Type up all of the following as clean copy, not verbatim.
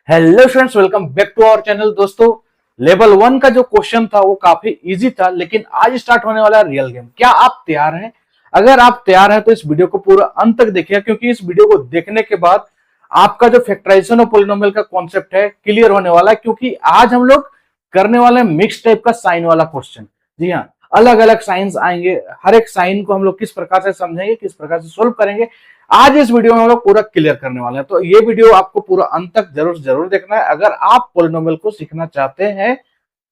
Hello friends, welcome back to our channel. दोस्तों, level 1 का जो क्वेश्चन था वो काफी इजी था, लेकिन आज स्टार्ट होने वाला है रियल गेम। क्या आप तैयार हैं? अगर आप तैयार हैं तो इस वीडियो को पूरा अंत तक देखिए, क्योंकि इस वीडियो को देखने के बाद आपका जो फैक्टराइजेशन और पोलिनोमियल का कॉन्सेप्ट है क्लियर होने वाला है। क्योंकि आज हम लोग करने वाले हैं मिक्स टाइप का साइन वाला क्वेश्चन। जी हाँ, अलग अलग साइंस आएंगे, हर एक साइन को हम लोग किस प्रकार से समझेंगे, किस प्रकार से सोल्व करेंगे, आज इस वीडियो में हम लोग पूरा क्लियर करने वाले हैं। तो ये वीडियो आपको पूरा अंत तक जरूर देखना है अगर आप पोलिनोमियल को सीखना चाहते हैं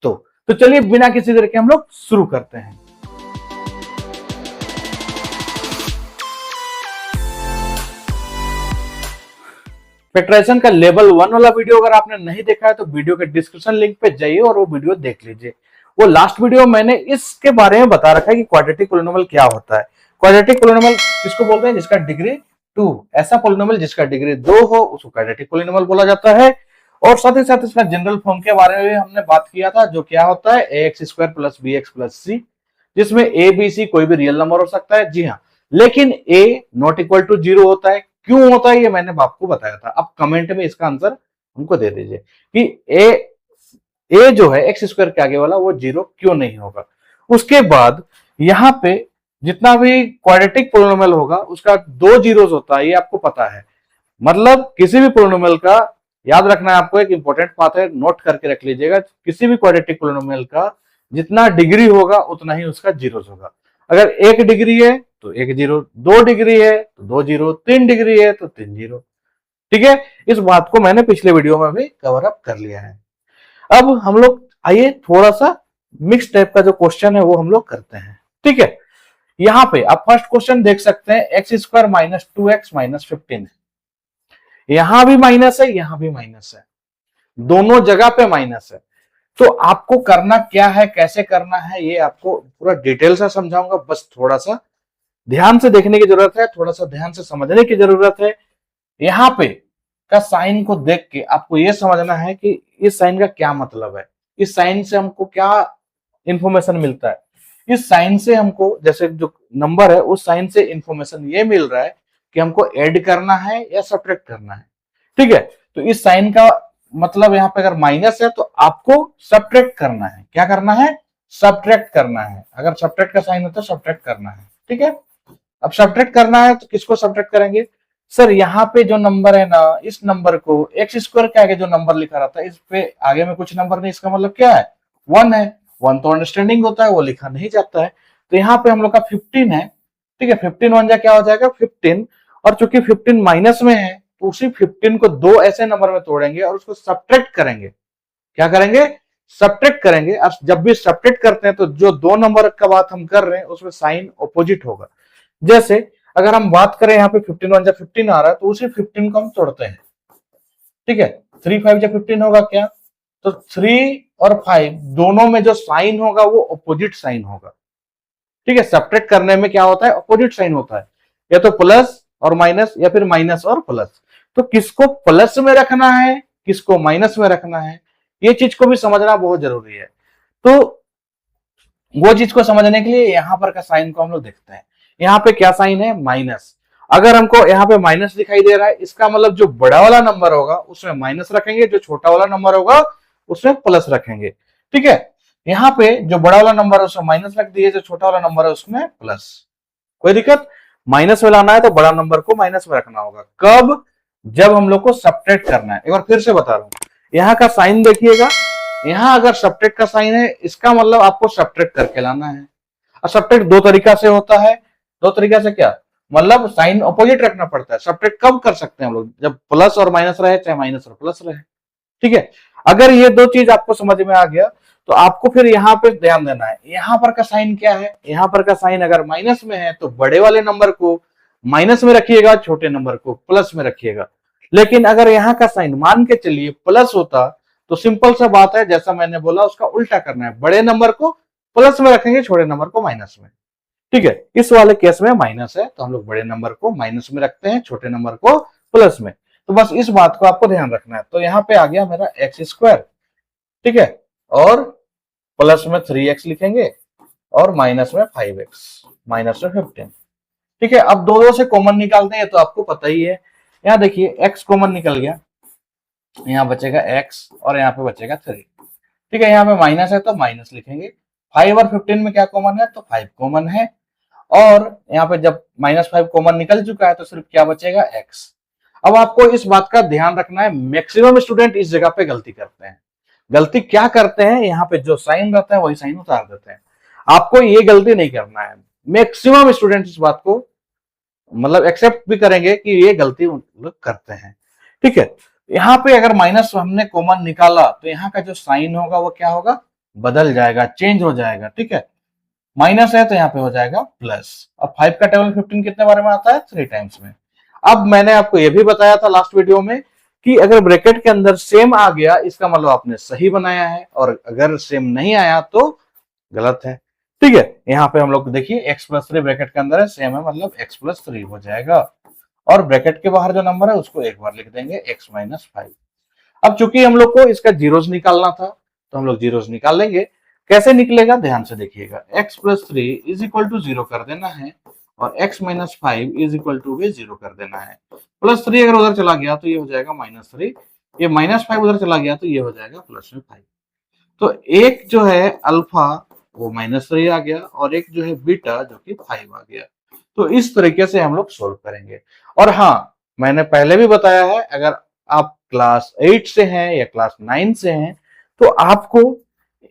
तो चलिए बिना किसी देर के हम लोग शुरू करते हैं। फैक्टराइजेशन का लेवल 1 वाला वीडियो अगर आपने नहीं देखा है तो वीडियो के डिस्क्रिप्शन लिंक पे जाइए और वो वीडियो देख लीजिए। वो लास्ट वीडियो मैंने इसके बारे में बता रखा है कि क्वाड्रेटिक पोलिनोमियल क्या होता है। क्वाड्रेटिक पोलिनोमियल किसको बोलते हैं? जिसका डिग्री 2, ऐसा पोलिनोमियल जिसका डिग्री 2 हो उसको क्वाड्रेटिक पोलिनोमियल बोला जाता है। और साथ ही साथ इसका जनरल फॉर्म के बारे में भी हमने बात किया था, जो क्या होता है ax square plus bx plus c, जिसमें a b c कोई भी रियल नंबर हो सकता है। जी हाँ, लेकिन a नॉट इक्वल टू 0 होता है। क्यों होता है ये मैंने आपको बताया था। अब कमेंट में इसका आंसर हमको दे दीजिए कि a जो है एक्स स्क्वायर के आगे वाला वो 0 क्यों नहीं होगा। उसके बाद यहाँ पे जितना भी क्वाड्रेटिक पोलिनोमियल होगा उसका 2 जीरोस होता है, ये आपको पता है। मतलब किसी भी पोलिनोमियल का याद रखना है आपको, एक इंपॉर्टेंट बात है, नोट करके रख लीजिएगा। किसी भी क्वाड्रेटिक पोलिनोमियल का जितना डिग्री होगा उतना ही उसका जीरोस होगा। अगर 1 डिग्री है तो 1 जीरो, 2 डिग्री है तो 2 जीरो, 3 डिग्री है तो 3 जीरो। ठीक है, इस बात को मैंने पिछले वीडियो में भी कवर अप कर लिया है। अब हम लोग आइए थोड़ा सा मिक्स टाइप का जो क्वेश्चन है वो हम लोग करते हैं। ठीक है, यहाँ पे आप फर्स्ट क्वेश्चन देख सकते हैं, x square minus 2x minus 15 है। यहां भी माइनस है, यहां भी माइनस है, दोनों जगह पे माइनस है। तो आपको करना क्या है, कैसे करना है, ये आपको पूरा डिटेल से समझाऊंगा। बस थोड़ा सा ध्यान से देखने की जरूरत है, थोड़ा सा ध्यान से समझने की जरूरत है। यहाँ पे का साइन को देख के आपको यह समझना है कि इस साइन का क्या मतलब है, इस साइन से हमको क्या इंफॉर्मेशन मिलता है। इस साइन से हमको, जैसे जो नंबर है उस साइन से इंफॉर्मेशन ये मिल रहा है कि हमको ऐड करना है या सब्ट्रैक्ट करना है। ठीक है, तो इस साइन का मतलब यहाँ पे अगर माइनस है तो आपको सब्ट्रैक्ट करना है। क्या करना है? सब्ट्रैक्ट करना है। अगर सब्ट्रैक्ट का साइन है तो सब्ट्रैक्ट करना है। ठीक है, अब सब्ट्रैक्ट करना है तो किसको सब्ट्रैक्ट करेंगे? सर यहाँ पे जो नंबर है ना, इस नंबर को एक्स स्क्वायर के आगे जो नंबर लिखा रहता है इस पे आगे में कुछ नंबर नहीं, इसका मतलब क्या है? 1 है। 1 तो अंडरस्टैंडिंग होता है, वो लिखा नहीं जाता है। तो यहाँ पे हम लोग का 15 है। ठीक है, 15 वन जा क्या हो जाएगा? 15। और चूंकि 15 माइनस में है तो उसी 15 को दो ऐसे नंबर में तोड़ेंगे और उसको सब्ट्रैक्ट करेंगे। क्या करेंगे? सब्ट्रैक्ट करेंगे। और जब भी सब्ट्रैक्ट करते हैं तो जो दो नंबर का बात हम कर रहे हैं उसमें साइन ऑपोजिट होगा। जैसे अगर हम बात करें यहाँ पे 15 वन जा 15 आ रहा है तो उसी 15 को हम तोड़ते हैं। ठीक है, 3 5 जा 15 होगा क्या? तो 3 और 5 दोनों में जो साइन होगा वो ऑपोजिट साइन होगा। ठीक है, सब्ट्रैक्ट करने में क्या होता है? ऑपोजिट साइन होता है, या तो प्लस और माइनस या फिर माइनस और प्लस। तो किसको प्लस में रखना है, किसको माइनस में रखना है, ये चीज को भी समझना बहुत जरूरी है। तो वो चीज को समझने के लिए यहाँ पर का साइन को हम लोग देखते हैं। यहाँ पे क्या साइन है? माइनस। अगर हमको यहाँ पे माइनस दिखाई दे रहा है, इसका मतलब जो बड़ा वाला नंबर होगा उसमें माइनस रखेंगे, जो छोटा वाला नंबर होगा उसमें प्लस रखेंगे। ठीक है, यहाँ पे जो बड़ा वाला नंबर है उसमें माइनस रख दिए, जो छोटा वाला नंबर है उसमें प्लस। कोई दिक्कत? माइनस में लाना है तो बड़ा नंबर को माइनस में रखना होगा। कब? जब हम लोग को सब्ट्रैक्ट करना है। एक बार फिर से बता रहा हूं, यहाँ का साइन देखिएगा, यहाँ अगर सब्ट्रैक्ट का साइन है इसका मतलब आपको सब्ट्रैक्ट करके लाना है। और सब्ट्रैक्ट दो तरीका से होता है। दो तरीका से क्या मतलब? साइन ऑपोजिट रखना पड़ता है। सब्ट्रैक्ट कब कर सकते हैं हम लोग? जब प्लस और माइनस रहे, चाहे माइनस और प्लस रहे। ठीक है, अगर ये दो चीज आपको समझ में आ गया तो आपको फिर यहाँ पे ध्यान देना है। यहाँ पर का साइन क्या है? यहाँ पर का साइन अगर माइनस में है तो बड़े वाले नंबर को माइनस में रखिएगा, छोटे नंबर को प्लस में रखिएगा। लेकिन अगर यहाँ का साइन मान के चलिए प्लस होता तो सिंपल सा बात है, जैसा मैंने बोला उसका उल्टा करना है। बड़े नंबर को प्लस में रखेंगे, छोटे नंबर को माइनस में। ठीक है, इस वाले केस में माइनस है तो हम लोग बड़े नंबर को माइनस में रखते हैं, छोटे नंबर को प्लस में। तो बस इस बात को आपको ध्यान रखना है। तो यहाँ पे आ गया मेरा एक्स स्क्वायर। ठीक है, और प्लस में 3x लिखेंगे और माइनस में 5x, माइनस में 15। ठीक है, अब दो से कॉमन निकालते हैं तो आपको पता ही है। यहाँ देखिए x कॉमन निकल गया, यहाँ बचेगा x और यहाँ पे बचेगा 3। ठीक है, यहाँ पे माइनस है तो माइनस लिखेंगे। 5 और 15 में क्या कॉमन है, तो 5 कॉमन है। और यहाँ पे जब -5 कॉमन निकल चुका है तो सिर्फ क्या बचेगा, x। अब आपको इस बात का ध्यान रखना है, मैक्सिमम स्टूडेंट इस जगह पे गलती करते हैं। गलती क्या करते हैं, यहाँ पे जो साइन रहता है वही साइन उतार देते हैं। आपको ये गलती नहीं करना है। मैक्सिमम स्टूडेंट इस बात को मतलब एक्सेप्ट भी करेंगे कि ये गलती उन लोग करते हैं। ठीक है, यहाँ पे अगर माइनस हमने कॉमन निकाला तो यहाँ का जो साइन होगा वो क्या होगा, बदल जाएगा, चेंज हो जाएगा। ठीक है, माइनस है तो यहाँ पे हो जाएगा प्लस। अब 5 का टेबल 15 कितने बार में आता है, 3 टाइम्स में। अब मैंने आपको ये भी बताया था लास्ट वीडियो में कि अगर ब्रैकेट के अंदर सेम आ गया इसका मतलब आपने सही बनाया है, और अगर सेम नहीं आया तो गलत है। ठीक है, यहाँ पे हम लोग देखिए x+3 ब्रैकेट के अंदर है, सेम है मतलब x+3 हो जाएगा। और ब्रैकेट के बाहर जो नंबर है उसको एक बार लिख देंगे x-5। अब चूंकि हम लोग को इसका जीरोस निकालना था तो हम लोग जीरोस निकाल लेंगे। कैसे निकलेगा ध्यान से देखिएगा, x+3 इज इक्वल टू 0 कर देना है और x-5 इज इक्वल टू भी 0 कर देना है। +3 अगर उधर चला गया तो ये हो जाएगा -3, ये -5 उधर चला गया तो ये हो जाएगा +5। तो एक जो है अल्फा वो -3 आ गया और एक जो है बीटा जो कि 5 आ गया। तो इस तरीके से हम लोग सोल्व करेंगे। और हाँ, मैंने पहले भी बताया है, अगर आप क्लास 8 से हैं या क्लास 9 से हैं तो आपको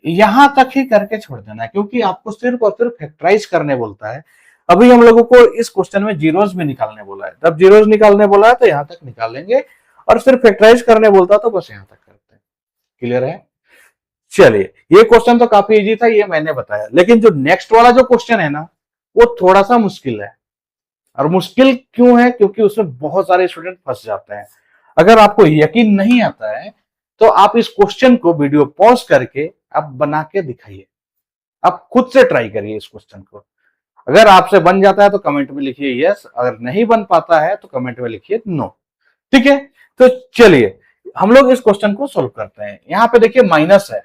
यहां तक ही करके छोड़ देना है, क्योंकि आपको सिर्फ और सिर्फ फैक्टराइज करने बोलता है। अभी हम लोगों को इस क्वेश्चन में जीरोस भी निकालने बोला है, तब जीरोस निकालने बोला है तो यहां तक निकाल लेंगे, और सिर्फ फैक्टराइज करने बोलता तो बस यहां तक करते हैं। क्लियर है? चलिए, ये क्वेश्चन तो काफी इजी था, ये मैंने बताया। लेकिन जो नेक्स्ट वाला जो क्वेश्चन है ना, वो थोड़ा सा मुश्किल है। और मुश्किल क्यों है, क्योंकि उसमें बहुत सारे स्टूडेंट फंस जाते हैं। अगर आपको यकीन नहीं आता है तो आप इस क्वेश्चन को वीडियो पॉज करके आप बना के दिखाइए, आप खुद से ट्राई करिए इस क्वेश्चन को। अगर आपसे बन जाता है तो कमेंट में लिखिए यस, अगर नहीं बन पाता है तो कमेंट में लिखिए नो। ठीक है, तो चलिए हम लोग इस क्वेश्चन को सोल्व करते हैं। यहाँ पे देखिए माइनस है,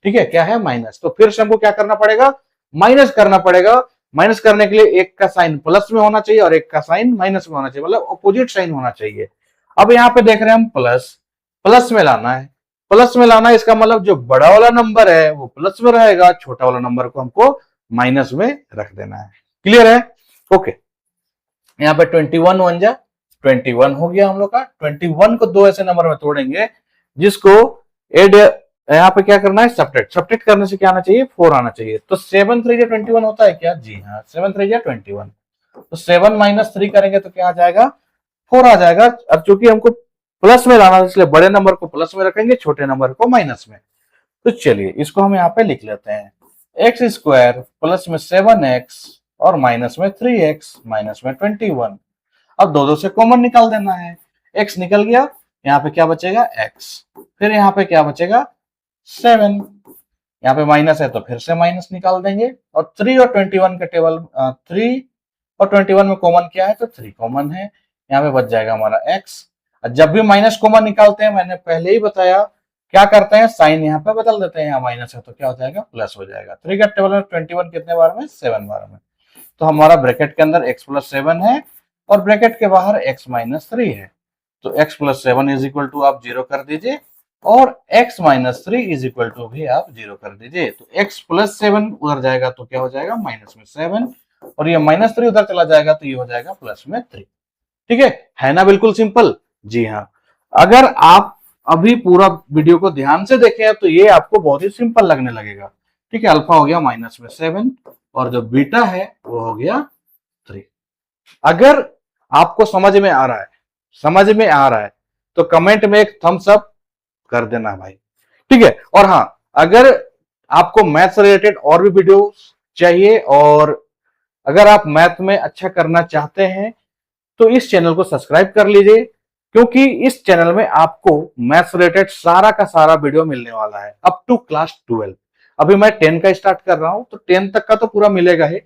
ठीक है, क्या है, माइनस। तो फिर से हमको क्या करना पड़ेगा, माइनस करना पड़ेगा। माइनस करने के लिए एक का साइन प्लस में होना चाहिए और एक का साइन माइनस में होना चाहिए, मतलब अपोजिट साइन होना चाहिए। अब यहाँ पे देख रहे हैं हम प्लस, प्लस में लाना है, प्लस में लाना है, इसका मतलब जो बड़ा वाला नंबर है वो प्लस में रहेगा, छोटा वाला नंबर को हमको माइनस में रख देना है। क्लियर है? ओके, यहाँ पे 21 वन जा 21 हो गया हम लोग का। 21 को दो ऐसे नंबर में तोड़ेंगे जिसको एड, यहाँ पे क्या करना है, सब्ट्रैक्ट। सब्ट्रैक्ट करने से क्या आना चाहिए, 4 आना चाहिए। तो 7 3 जा 21 होता है क्या, जी हाँ, 7 3 जा 21। तो 7 - 3 करेंगे तो क्या आ जाएगा, 4 आ जाएगा। अब चूंकि हमको प्लस में लाना है इसलिए बड़े नंबर को प्लस में रखेंगे, छोटे नंबर को माइनस में। तो चलिए इसको हम यहाँ पे लिख लेते हैं, x² प्लस में 7x और माइनस में 3x माइनस में 21। अब दो दो से कॉमन निकाल देना है, x निकल गया, यहाँ पे क्या बचेगा, x। फिर यहाँ पे क्या बचेगा, 7। यहाँ पे माइनस है तो फिर से माइनस निकाल देंगे। और 3 और 21 का टेबल, 3 और 21 में कॉमन क्या है, तो 3 कॉमन है। यहाँ पे बच जाएगा हमारा x। जब भी माइनस कॉमन निकालते हैं, मैंने पहले ही बताया, क्या करते हैं, साइन यहाँ पे बदल देते हैं। यहाँ माइनस है तो क्या हो जाएगा, प्लस हो जाएगा। 3 का टेबल में 21 कितने बार में, 7 बार में। तो हमारा ब्रैकेट के अंदर x+7 है और ब्रैकेट के बाहर x-3 है। तो x+7 इज इक्वल टू आप 0 कर दीजिए और x-3 इज इक्वल टू भी आप 0 कर दीजिए। तो x+7 उधर जाएगा तो क्या हो जाएगा, माइनस में 7, और ये -3 उधर चला जाएगा तो ये हो जाएगा प्लस में 3। ठीक है ना, बिल्कुल सिंपल। जी हाँ, अगर आप अभी पूरा वीडियो को ध्यान से देखें तो ये आपको बहुत ही सिंपल लगने लगेगा। ठीक है, अल्फा हो गया माइनस में 7 और जो बीटा है वो हो गया 3। अगर आपको समझ में आ रहा है, समझ में आ रहा है तो कमेंट में एक थम्स अप कर देना भाई। ठीक है, और हाँ, अगर आपको मैथ्स रिलेटेड और भी वीडियो चाहिए और अगर आप मैथ में अच्छा करना चाहते हैं तो इस चैनल को सब्सक्राइब कर लीजिए, क्योंकि इस चैनल में आपको मैथ्स रिलेटेड सारा का सारा वीडियो मिलने वाला है अप टू क्लास 12। अभी मैं 10 का स्टार्ट कर रहा हूं तो 10 तक का तो पूरा मिलेगा ही,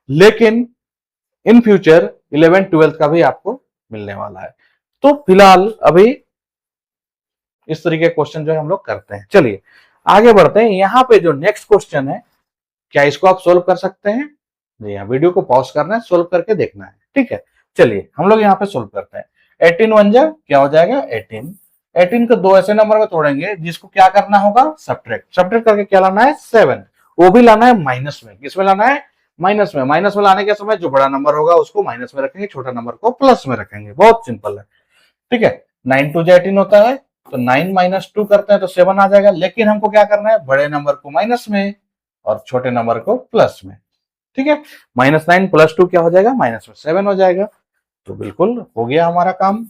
लेकिन इन फ्यूचर 11 12 का भी आपको मिलने वाला है। तो फिलहाल अभी इस तरीके के क्वेश्चन जो है हम लोग करते हैं। चलिए आगे बढ़ते हैं। यहाँ पे जो नेक्स्ट क्वेश्चन है, क्या इसको आप सोल्व कर सकते हैं? जी हाँ, वीडियो को पॉज करना है, सोल्व करके देखना है। ठीक है, चलिए हम लोग यहाँ पे सोल्व करते हैं। 18 वन जा क्या हो जाएगा, 18। 18 को दो ऐसे नंबर में तोड़ेंगे जिसको क्या करना होगा, सब्ट्रैक्ट। सब्ट्रैक्ट करके क्या लाना है, 7। वो भी लाना है माइनस में। किसमें लाना है, माइनस में। माइनस में लाने के समय जो बड़ा नंबर होगा उसको माइनस में रखेंगे, छोटा नंबर को प्लस में रखेंगे। बहुत सिंपल है, ठीक है। 9 2 18 होता है, तो 9 माइनस 2 करते हैं तो 7 आ जाएगा। लेकिन हमको क्या करना है, बड़े नंबर को माइनस में और छोटे नंबर को प्लस में, ठीक है। -9 + 2 क्या हो जाएगा, -7 हो जाएगा। तो बिल्कुल हो गया हमारा काम।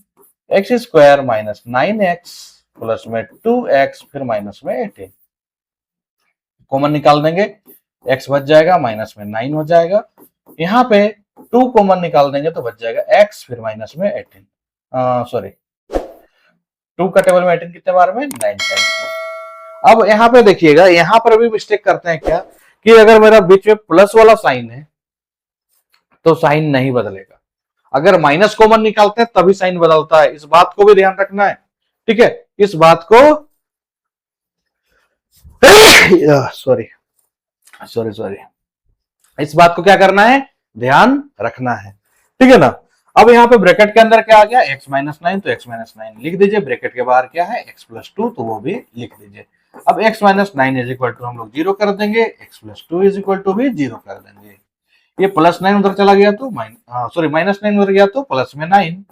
x² - 9x प्लस में 2x फिर माइनस में 18 कॉमन निकाल देंगे, x बच जाएगा, माइनस में 9 हो जाएगा। यहाँ पे 2 कॉमन निकाल देंगे तो बच जाएगा x फिर माइनस में 18, सॉरी 2 का टेबल में 18 कितने बार में, 9 टाइम्स। अब यहाँ पे देखिएगा, यहाँ पर भी मिस्टेक करते हैं क्या, कि अगर मेरा बीच में प्लस वाला साइन है तो साइन नहीं बदलेगा। अगर माइनस कॉमन निकालते हैं तभी साइन बदलता है। इस बात को भी ध्यान रखना है, ठीक है। इस बात को सॉरी सॉरी सॉरी इस बात को क्या करना है, ध्यान रखना है, ठीक है ना। अब यहाँ पे ब्रैकेट के अंदर क्या आ गया, x - 9, तो x - 9 लिख दीजिए। ब्रैकेट के बाहर क्या है, x + 2, तो वो भी लिख दीजिए। अब x - 9 हम लोग 0 कर देंगे, x + 2 भी 0 कर देंगे। ये +9 उधर चला गया तो -9 उधर गया तो प्लस में 9,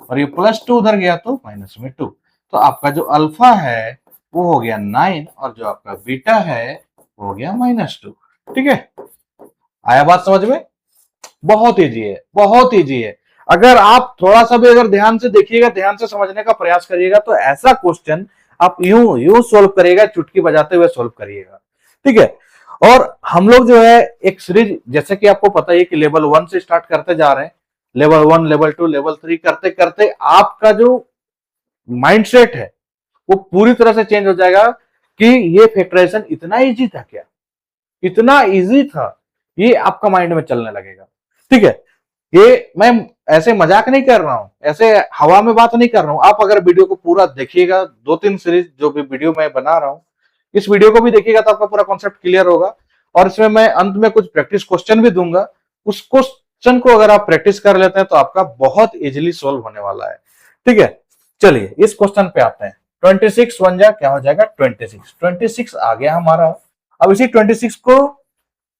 और ये +2 उधर गया तो माइनस में 2। तो आपका जो अल्फा है वो हो गया 9, और जो आपका बीटा है वो हो गया -2, ठीक है। आया बात समझ में? बहुत इजी है, बहुत इजी है। अगर आप थोड़ा सा भी अगर ध्यान से देखिएगा, ध्यान से समझने का प्रयास करिएगा, तो ऐसा क्वेश्चन आप यूं सोल्व करिएगा, चुटकी बजाते हुए सोल्व करिएगा, ठीक है। और हम लोग जो है एक सीरीज, जैसे कि आपको पता है कि लेवल 1 से स्टार्ट करते जा रहे हैं, लेवल 1 लेवल 2 लेवल 3 करते करते आपका जो माइंडसेट है वो पूरी तरह से चेंज हो जाएगा कि ये फैक्टराइजेशन इतना इजी था क्या, इतना इजी था, ये आपका माइंड में चलने लगेगा, ठीक है। ये मैं ऐसे मजाक नहीं कर रहा हूं, ऐसे हवा में बात नहीं कर रहा हूं। आप अगर वीडियो को पूरा देखिएगा, 2-3 सीरीज जो भी वीडियो मैं बना रहा हूं, इस वीडियो को भी देखिएगा तो आपका पूरा कॉन्सेप्ट क्लियर होगा। और इसमें मैं अंत में कुछ प्रैक्टिस क्वेश्चन भी दूंगा। उस क्वेश्चन को अगर आप प्रैक्टिस कर लेते हैं तो आपका बहुत इजीली सोल्व होने वाला है, ठीक है। चलिए इस क्वेश्चन पे आते हैं। 26 बन जाए क्या हो जाएगा, 26 आ गया हमारा। अब इसी 26 को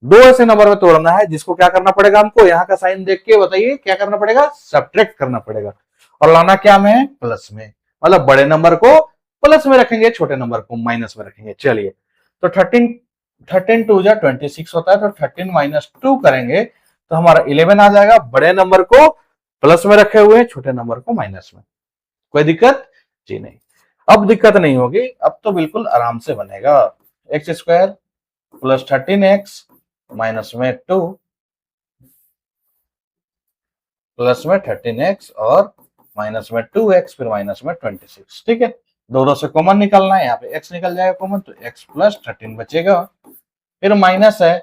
दो ऐसे नंबर में तोड़ना है जिसको क्या करना पड़ेगा, हमको यहाँ का साइन देख के बताइए क्या करना पड़ेगा, सब्ट्रैक्ट करना पड़ेगा। और लाना क्या में, प्लस में। मतलब बड़े नंबर को प्लस में रखेंगे, छोटे नंबर को माइनस में रखेंगे। चलिए तो 13 2 जा 26 होता है, तो 13 - 2 करेंगे तो हमारा 11 आ जाएगा। बड़े नंबर को प्लस में रखे हुए, छोटे नंबर को माइनस में। कोई दिक्कत जी नहीं। अब दिक्कत नहीं होगी, अब तो बिल्कुल आराम से बनेगा। x² + 13x माइनस में 2 प्लस में 13x और माइनस में 2x फिर माइनस में 26, ठीक है। दो से कॉमन निकालना है, यहाँ पे x निकल जाएगा कॉमन, तो x + 13 बचेगा। फिर माइनस है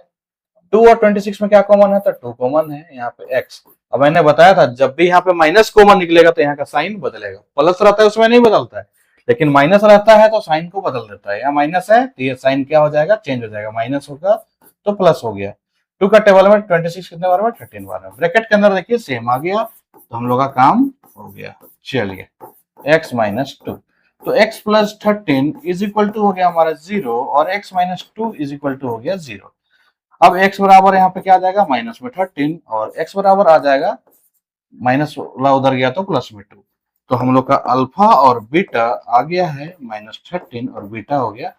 2 और 26 में क्या कॉमन है, तो 2 कॉमन है, यहाँ पे x। अब मैंने बताया था जब भी यहाँ पे माइनस कॉमन निकलेगा तो यहाँ का साइन बदलेगा। प्लस रहता है उसमें नहीं बदलता है, लेकिन माइनस रहता है तो साइन को बदल देता है। यहाँ माइनस है तो ये साइन क्या हो जाएगा, चेंज हो जाएगा। माइनस होगा तो प्लस हो गया। 2 का टेबल में 26 कितने बार में, 13 बार में। ब्रैकेट के अंदर देखिए सेम आ गया, तो हम लोग का काम हो गया। चलिए x - 2, तो x + 13 = हो गया हमारा 0, और x - 2 = हो गया 0। अब x बराबर यहाँ पे क्या आ जाएगा, माइनस में 13, और x बराबर आ जाएगा माइनस वाला उधर गया तो प्लस में 2। तो हम लोग का अल्फा और बीटा आ गया है -13 और बीटा हो गया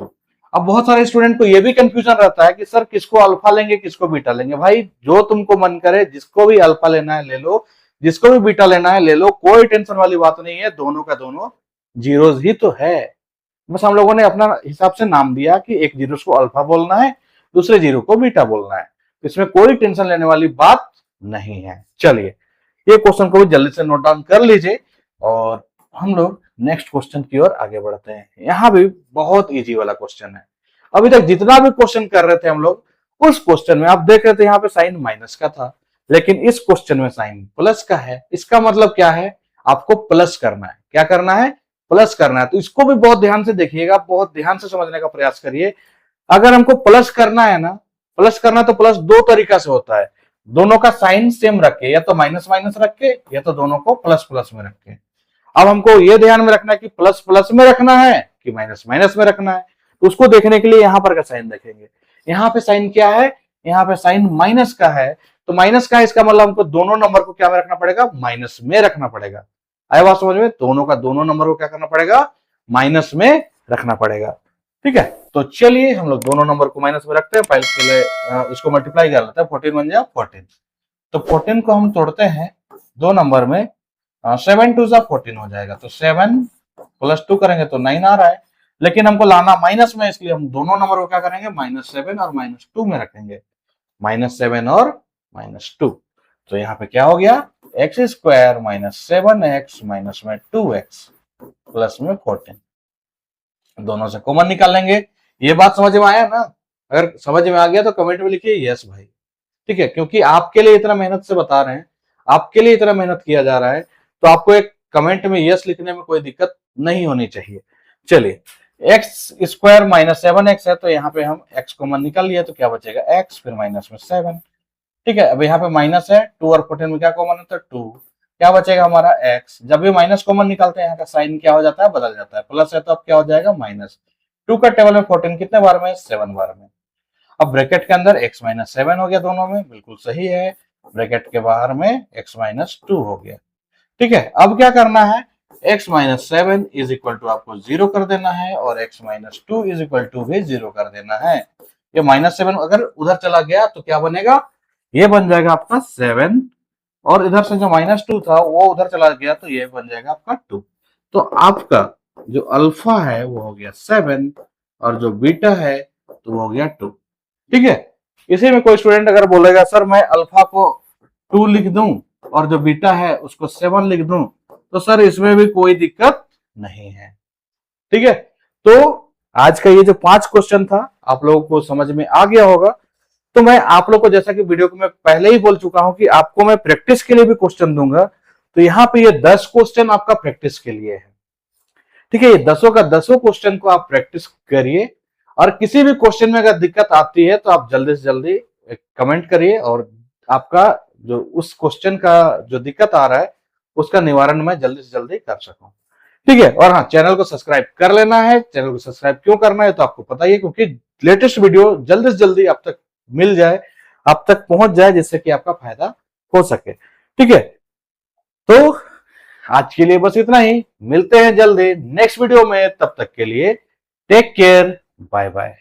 2। अब बहुत सारे स्टूडेंट को ये भी कंफ्यूजन रहता है कि सर किसको अल्फा लेंगे किसको बीटा लेंगे। भाई जो तुमको मन करे, जिसको भी अल्फा लेना है ले लो, जिसको भी बीटा लेना है ले लो, कोई टेंशन वाली बात नहीं है। दोनों का दोनों जीरोज ही तो है। बस हम लोगों ने अपना हिसाब से नाम दिया कि एक जीरो को अल्फा बोलना है, दूसरे जीरो को बीटा बोलना है। इसमें कोई टेंशन लेने वाली बात नहीं है। चलिए ये क्वेश्चन को भी जल्दी से नोट डाउन कर लीजिए, और हम लोग नेक्स्ट क्वेश्चन की ओर आगे बढ़ते हैं। यहाँ भी बहुत इजी वाला क्वेश्चन है। अभी तक जितना भी क्वेश्चन कर रहे थे हम लोग, उस क्वेश्चन में आप देख रहे थे यहाँ पे साइन माइनस का था, लेकिन इस क्वेश्चन में साइन प्लस का है। इसका मतलब क्या है, आपको प्लस करना है। क्या करना है, प्लस करना है। तो इसको भी बहुत ध्यान से देखिएगा, बहुत ध्यान से समझने का प्रयास करिए। अगर हमको प्लस करना है ना, प्लस करना तो प्लस दो तरीका से होता है। दोनों का साइन सेम रख के, या तो माइनस माइनस रख के, या तो दोनों को प्लस प्लस में रख के। अब हमको ये ध्यान में रखना है कि प्लस प्लस में रखना है कि माइनस माइनस में रखना है। तो उसको देखने के लिए यहां पर का साइन देखेंगे। यहाँ पे साइन क्या है, यहाँ पे साइन माइनस का है, तो माइनस का है, इसका मतलब हमको दोनों नंबर को क्या में रखना पड़ेगा, माइनस में रखना पड़ेगा। आया बात समझ में, दोनों का दोनों नंबर को क्या करना पड़ेगा, माइनस में रखना पड़ेगा। ठीक है, तो चलिए हम लोग दोनों नंबर को माइनस में रखते हैं। पहले इसको मल्टीप्लाई कर लेते हैं, 14 बन जाए 14। तो 14 को हम तोड़ते हैं दो नंबर में, 7 2 14 हो जाएगा। तो 7 + 2 करेंगे तो 9 आ रहा है, लेकिन हमको लाना माइनस में, इसलिए हम दोनों नंबर को क्या करेंगे, -7 और -2 में रखेंगे। -7 और -2, तो यहाँ पे क्या हो गया, x² - 7x माइनस में 2x प्लस में 14। दोनों से कॉमन निकाल लेंगे। ये बात समझ में आया ना? अगर समझ में आ गया तो कमेंट में लिखिए यस भाई। ठीक है, क्योंकि आपके लिए इतना मेहनत से बता रहे हैं, आपके लिए इतना मेहनत किया जा रहा है, तो आपको एक कमेंट में यस लिखने में कोई दिक्कत नहीं होनी चाहिए। चलिए, x² - 7x है, तो यहाँ पे हम x कॉमन निकाल लिया, तो क्या बचेगा x, फिर माइनस में 7। ठीक है, अब यहाँ पे माइनस है, 2 और 14 में क्या कॉमन है, तो 2, क्या बचेगा हमारा x। जब भी माइनस कॉमन निकालते हैं, यहाँ का साइन क्या हो जाता है, बदल जाता है, प्लस है तो अब क्या हो जाएगा माइनस। 2 का टेबल में 14 कितने बार में, 7 बार में। अब ब्रैकेट के अंदर x - 7 हो गया, दोनों में बिल्कुल सही है, ब्रैकेट के बाहर में x - 2 हो गया। ठीक है, अब क्या करना है, x - 7 इज इक्वल टू आपको 0 कर देना है, और x - 2 इज इक्वल टू भी 0 कर देना है। ये -7 अगर उधर चला गया तो क्या बनेगा, ये बन जाएगा आपका 7, और इधर से जो -2 था वो उधर चला गया, तो ये बन जाएगा आपका 2। तो आपका जो अल्फा है वो हो गया 7, और जो बीटा है तो वो हो गया 2। ठीक है, इसी में कोई स्टूडेंट अगर बोलेगा सर मैं अल्फा को 2 लिख दूं और जो बीटा है उसको 7 लिख दूं, तो सर इसमें भी कोई दिक्कत नहीं है। ठीक है, तो आज का ये जो 5 क्वेश्चन था आप लोगों को समझ में आ गया होगा। तो मैं आप लोग को, जैसा कि वीडियो को मैं पहले ही बोल चुका हूं कि आपको मैं प्रैक्टिस के लिए भी क्वेश्चन दूंगा, तो यहाँ पे ये 10 क्वेश्चन आपका प्रैक्टिस के लिए है। ठीक है, ये 10 का 10 क्वेश्चन को आप प्रैक्टिस करिए, और किसी भी क्वेश्चन में अगर दिक्कत आती है तो आप जल्दी से जल्दी कमेंट करिए, और आपका जो उस क्वेश्चन का जो दिक्कत आ रहा है उसका निवारण मैं जल्दी से जल्दी कर सकूं। ठीक है, और हाँ, चैनल को सब्सक्राइब कर लेना है। चैनल को सब्सक्राइब क्यों करना है तो आपको पता ही है, क्योंकि लेटेस्ट वीडियो जल्दी से जल्दी आप तक मिल जाए, आप तक पहुंच जाए, जिससे कि आपका फायदा हो सके। ठीक है, तो आज के लिए बस इतना ही, मिलते हैं जल्दी नेक्स्ट वीडियो में, तब तक के लिए टेक केयर, बाय बाय।